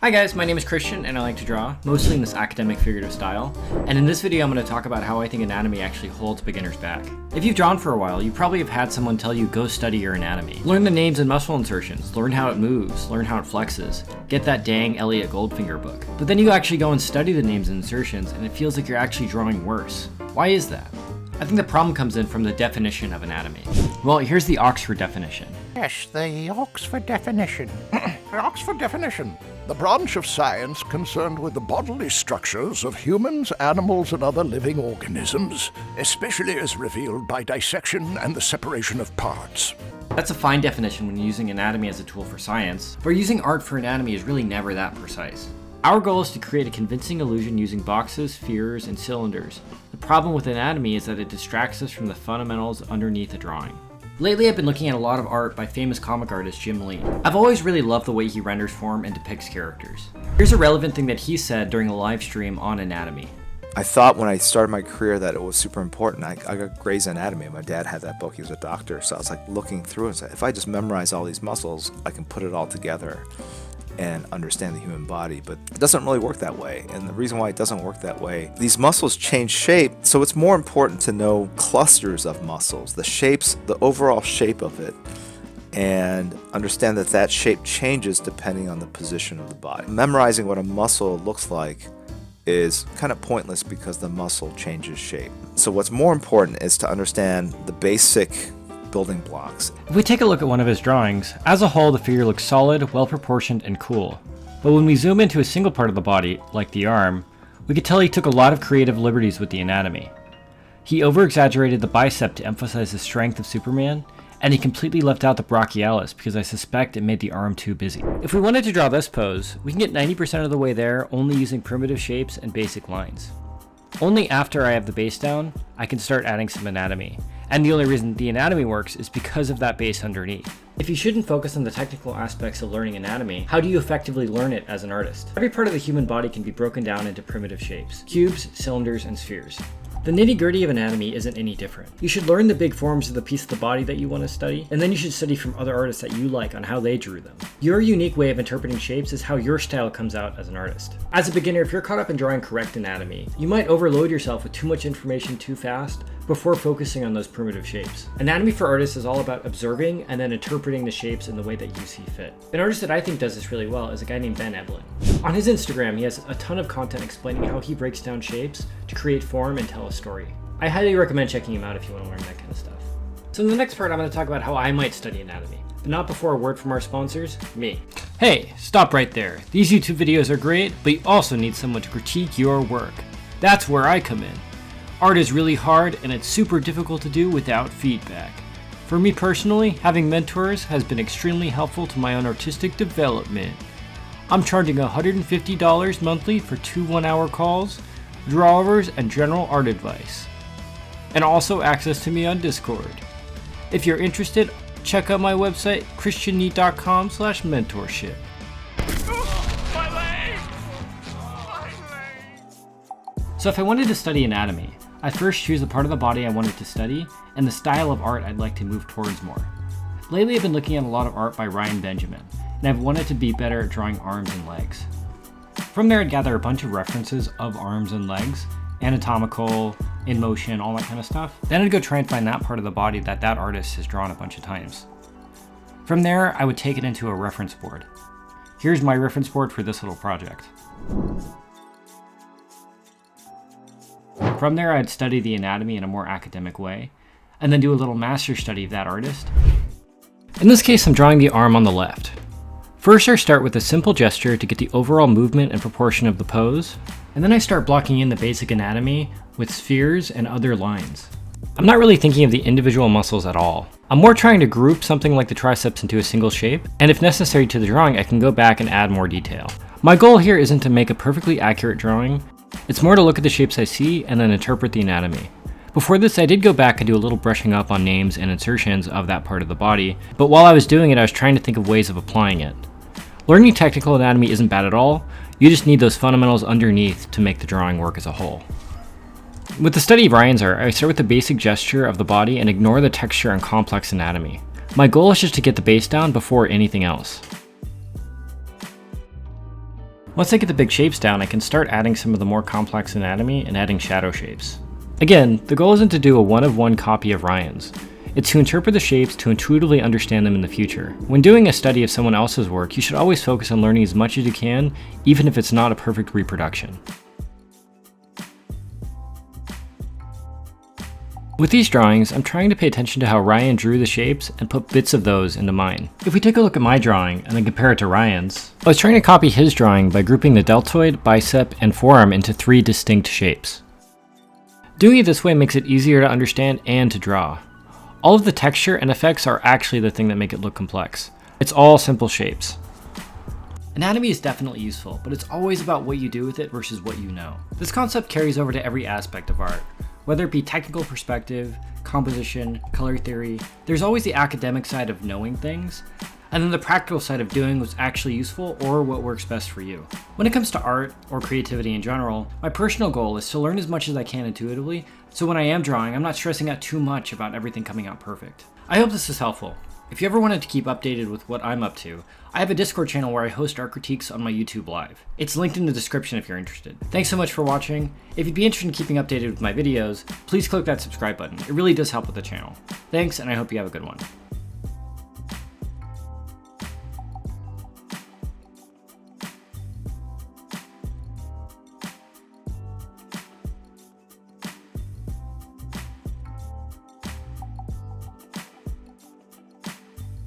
Hi guys, my name is Christian and I like to draw, mostly in this academic figurative style. And in this video I'm going to talk about how I think anatomy actually holds beginners back. If you've drawn for a while, you probably have had someone tell you go study your anatomy. Learn the names and muscle insertions, learn how it moves, learn how it flexes, get that dang Elliot Goldfinger book. But then you actually go and study the names and insertions and it feels like you're actually drawing worse. Why is that? I think the problem comes in from the definition of anatomy. Well, here's the Oxford definition. Yes, the Oxford definition. The Oxford definition. The branch of science concerned with the bodily structures of humans, animals, and other living organisms, especially as revealed by dissection and the separation of parts. That's a fine definition when using anatomy as a tool for science, but using art for anatomy is really never that precise. Our goal is to create a convincing illusion using boxes, spheres, and cylinders. The problem with anatomy is that it distracts us from the fundamentals underneath a drawing. Lately I've been looking at a lot of art by famous comic artist Jim Lee. I've always really loved the way he renders form and depicts characters. Here's a relevant thing that he said during a live stream on anatomy. I thought when I started my career that it was super important. I got Gray's Anatomy. My dad had that book. He was a doctor. So I was like looking through and said, if I just memorize all these muscles, I can put it all together and understand the human body. But it doesn't really work that way. And the reason why it doesn't work that way, these muscles change shape. So it's more important to know clusters of muscles, the shapes, the overall shape of it, and understand that that shape changes depending on the position of the body. Memorizing what a muscle looks like is kind of pointless because the muscle changes shape. So what's more important is to understand the basic building blocks. If we take a look at one of his drawings, as a whole the figure looks solid, well proportioned, and cool. But when we zoom into a single part of the body, like the arm, we could tell he took a lot of creative liberties with the anatomy. He over-exaggerated the bicep to emphasize the strength of Superman, and he completely left out the brachialis because I suspect it made the arm too busy. If we wanted to draw this pose, we can get 90% of the way there only using primitive shapes and basic lines. Only after I have the base down, I can start adding some anatomy. And the only reason the anatomy works is because of that base underneath. If you shouldn't focus on the technical aspects of learning anatomy, how do you effectively learn it as an artist? Every part of the human body can be broken down into primitive shapes: cubes, cylinders, and spheres. The nitty-gritty of anatomy isn't any different. You should learn the big forms of the piece of the body that you want to study, and then you should study from other artists that you like on how they drew them. Your unique way of interpreting shapes is how your style comes out as an artist. As a beginner, if you're caught up in drawing correct anatomy, you might overload yourself with too much information too fast before focusing on those primitive shapes. Anatomy for artists is all about observing and then interpreting the shapes in the way that you see fit. An artist that I think does this really well is a guy named Ben Eblin. On his Instagram, he has a ton of content explaining how he breaks down shapes to create form and tell a story. I highly recommend checking him out if you want to learn that kind of stuff. So in the next part, I'm going to talk about how I might study anatomy, but not before a word from our sponsors, me. Hey, stop right there. These YouTube videos are great, but you also need someone to critique your work. That's where I come in. Art is really hard and it's super difficult to do without feedback. For me personally, having mentors has been extremely helpful to my own artistic development. I'm charging $150 monthly for 2 one-hour calls, drawovers, and general art advice. And also access to me on Discord. If you're interested, check out my website, christianneat.com/mentorship. So if I wanted to study anatomy, I'd first choose the part of the body I wanted to study and the style of art I'd like to move towards more. Lately I've been looking at a lot of art by Ryan Benjamin, and I've wanted to be better at drawing arms and legs. From there I'd gather a bunch of references of arms and legs, anatomical, in motion, all that kind of stuff. Then I'd go try and find that part of the body that artist has drawn a bunch of times. From there I would take it into a reference board. Here's my reference board for this little project. From there, I'd study the anatomy in a more academic way, and then do a little master study of that artist. In this case, I'm drawing the arm on the left. First, I start with a simple gesture to get the overall movement and proportion of the pose, and then I start blocking in the basic anatomy with spheres and other lines. I'm not really thinking of the individual muscles at all. I'm more trying to group something like the triceps into a single shape, and if necessary to the drawing, I can go back and add more detail. My goal here isn't to make a perfectly accurate drawing. It's more to look at the shapes I see and then interpret the anatomy. Before this, I did go back and do a little brushing up on names and insertions of that part of the body, but while I was doing it, I was trying to think of ways of applying it. Learning technical anatomy isn't bad at all, you just need those fundamentals underneath to make the drawing work as a whole. With the study of Ryan's art, I start with the basic gesture of the body and ignore the texture and complex anatomy. My goal is just to get the base down before anything else. Once I get the big shapes down, I can start adding some of the more complex anatomy and adding shadow shapes. Again, the goal isn't to do a one-of-one copy of Ryan's. It's to interpret the shapes to intuitively understand them in the future. When doing a study of someone else's work, you should always focus on learning as much as you can, even if it's not a perfect reproduction. With these drawings, I'm trying to pay attention to how Ryan drew the shapes and put bits of those into mine. If we take a look at my drawing and then compare it to Ryan's, I was trying to copy his drawing by grouping the deltoid, bicep, and forearm into 3 distinct shapes. Doing it this way makes it easier to understand and to draw. All of the texture and effects are actually the thing that make it look complex. It's all simple shapes. Anatomy is definitely useful, but it's always about what you do with it versus what you know. This concept carries over to every aspect of art. Whether it be technical perspective, composition, color theory, there's always the academic side of knowing things, and then the practical side of doing what's actually useful or what works best for you. When it comes to art, or creativity in general, my personal goal is to learn as much as I can intuitively, so when I am drawing, I'm not stressing out too much about everything coming out perfect. I hope this is helpful. If you ever wanted to keep updated with what I'm up to, I have a Discord channel where I host art critiques on my YouTube Live. It's linked in the description if you're interested. Thanks so much for watching. If you'd be interested in keeping updated with my videos, please click that subscribe button. It really does help with the channel. Thanks, and I hope you have a good one.